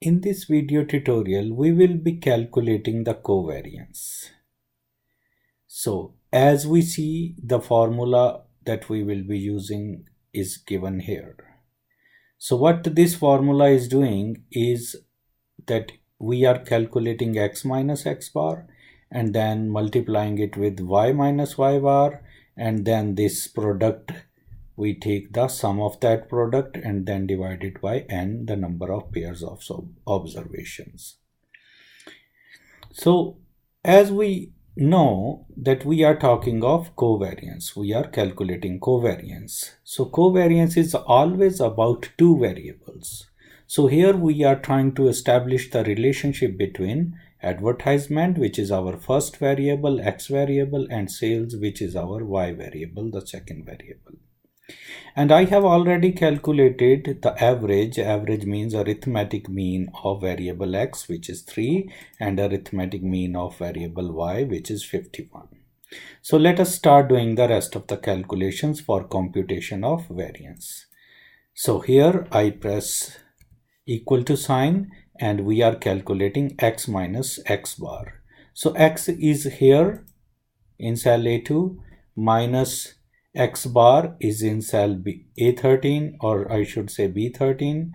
In this video tutorial, we will be calculating the covariance. So as we see, the formula that we will be using is given here. So what this formula is doing is that we are calculating x minus x bar and then multiplying it with y minus y bar, and then this product, we take the sum of that product and then divide it by n, the number of pairs of observations. So as we know that we are talking of covariance, we are calculating covariance. So covariance is always about two variables. So here we are trying to establish the relationship between advertisement, which is our first variable, x variable, and sales, which is our y variable, the second variable. And I have already calculated the average. Average means arithmetic mean of variable x, which is 3, and arithmetic mean of variable y, which is 51. So let us start doing the rest of the calculations for computation of variance. So here I press equal to sign and we are calculating x minus x bar. So x is here in cell A2, minus x bar is in cell A13, or I should say B13,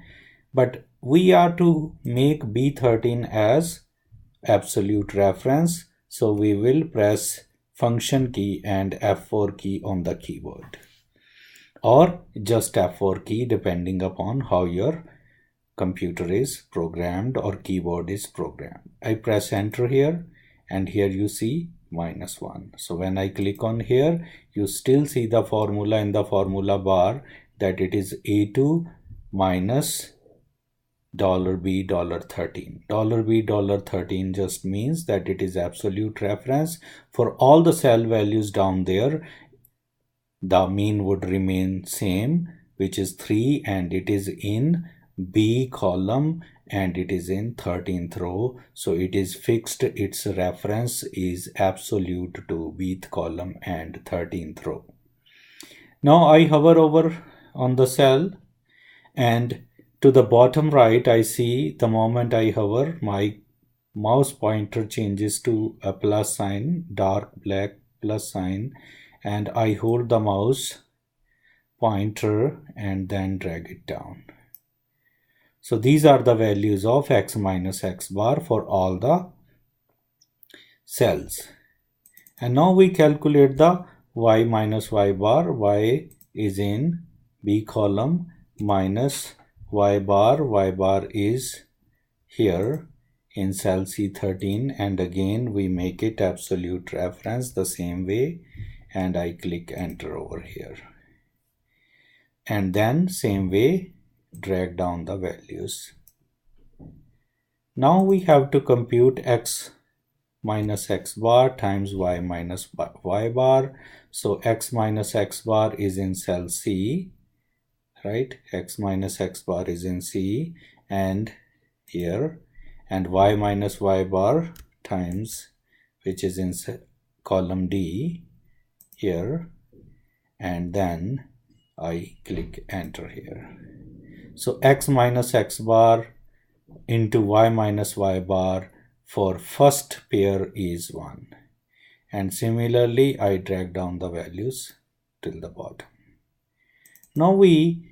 but we are to make B13 as absolute reference, so we will press function key and F4 key on the keyboard, or just F4 key depending upon how your computer is programmed or keyboard is programmed. I press enter here and here you see -1. So when I click on here, you still see the formula in the formula bar that it is A2 minus $B $13. $B $13 just means that it is absolute reference. For all the cell values down there, the mean would remain same, which is 3, and it is in B column and it is in 13th row, so it is fixed. Its reference is absolute to Bth column and 13th row. Now I hover over on the cell, and to the bottom right I see the moment I hover, my mouse pointer changes to a plus sign, dark black plus sign, and I hold the mouse pointer and then drag it down. So these are the values of x minus x bar for all the cells. And now we calculate the y minus y bar. Y is in B column minus y bar is here in cell C13, and again we make it absolute reference the same way, and I click enter over here. And then same way drag down the values. Now we have to compute x minus x bar times y minus y bar. So x minus x bar is in cell C, right? X minus x bar is in C and here, and y minus y bar times, which is in column D here, and then I click enter here. So x minus x bar into y minus y bar for first pair is 1. And similarly, I drag down the values till the bottom. Now we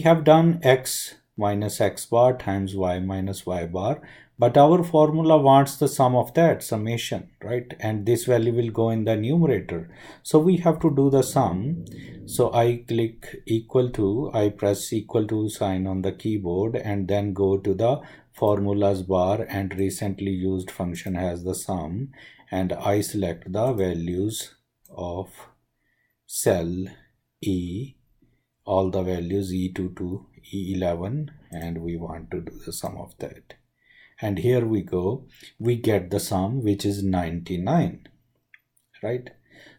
have done x minus x bar times y minus y bar, but our formula wants the sum of that, summation, right? And this value will go in the numerator. So we have to do the sum. So I click equal to, I press equal to sign on the keyboard and then go to the formulas bar, and recently used function has the sum, and I select the values of cell E, all the values E2 to E11, and we want to do the sum of that. And here we go, we get the sum, which is 99, right?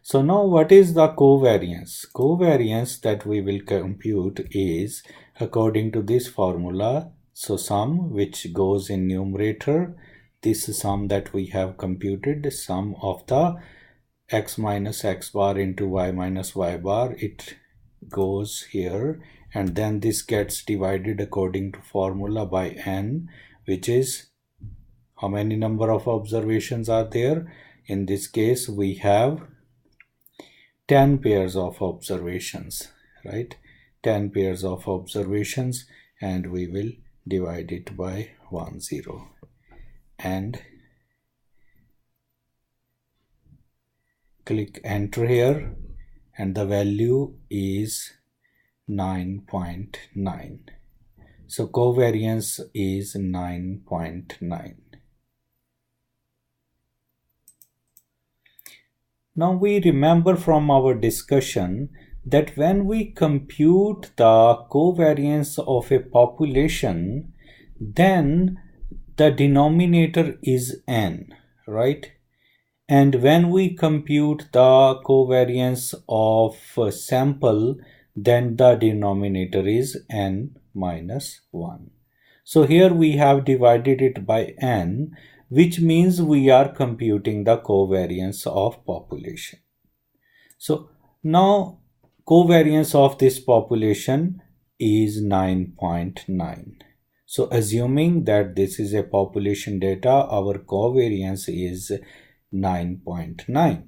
So now what is the covariance? Covariance that we will compute is according to this formula. So sum, which goes in numerator, this sum that we have computed, sum of the x minus x bar into y minus y bar, it goes here, and then this gets divided according to formula by n, which is how many number of observations are there. In this case we have 10 pairs of observations, right? 10 pairs of observations, and we will divide it by 10 and click enter here, and the value is 9.9. So covariance is 9.9. Now we remember from our discussion that when we compute the covariance of a population, then the denominator is n, right? And when we compute the covariance of a sample, then the denominator is n minus 1. So here we have divided it by n, which means we are computing the covariance of population. So now covariance of this population is 9.9. So assuming that this is a population data, our covariance is 9.9.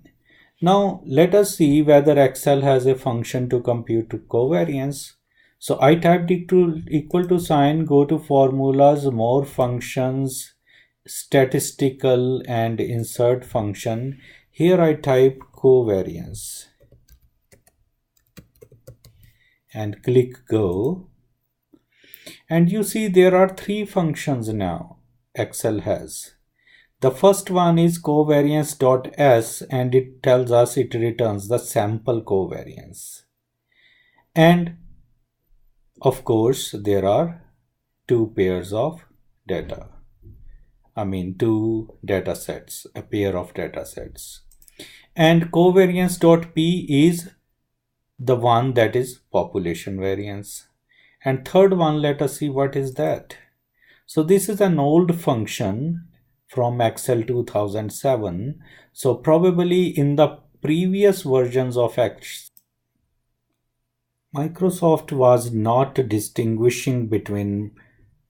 Now let us see whether Excel has a function to compute covariance. So I typed equal to sign, go to formulas, more functions, statistical, and insert function. Here I type covariance and click go, and you see there are 3 functions now Excel has. The first one is covariance.s, and it tells us, it returns the sample covariance. And of course there are 2 pairs of data. I mean 2 data sets, a pair of data sets. And covariance.p is the one that is population variance. And third one, let us see what is that. So this is an old function from Excel 2007. So probably in the previous versions of Excel, Microsoft was not distinguishing between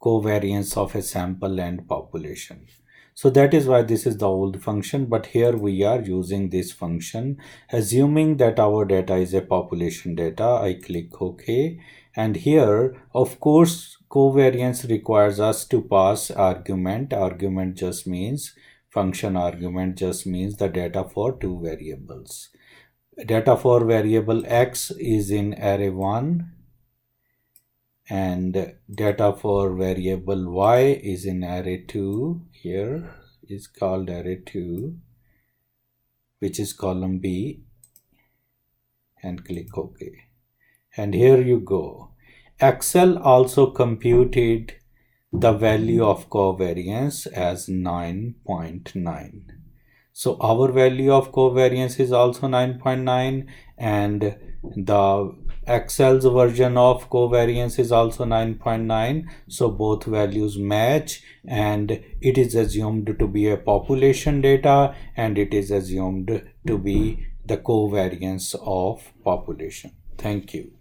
covariance of a sample and population. So that is why this is the old function, but here we are using this function. Assuming that our data is a population data, I click OK. And here, of course, covariance requires us to pass argument. Argument just means, function argument just means the data for 2 variables. Data for variable x is in array 1, and data for variable y is in array 2. Here is called array 2, which is column B, and click OK. And here you go. Excel also computed the value of covariance as 9.9. So our value of covariance is also 9.9, and the Excel's version of covariance is also 9.9. So both values match, and it is assumed to be a population data, and it is assumed to be the covariance of population. Thank you.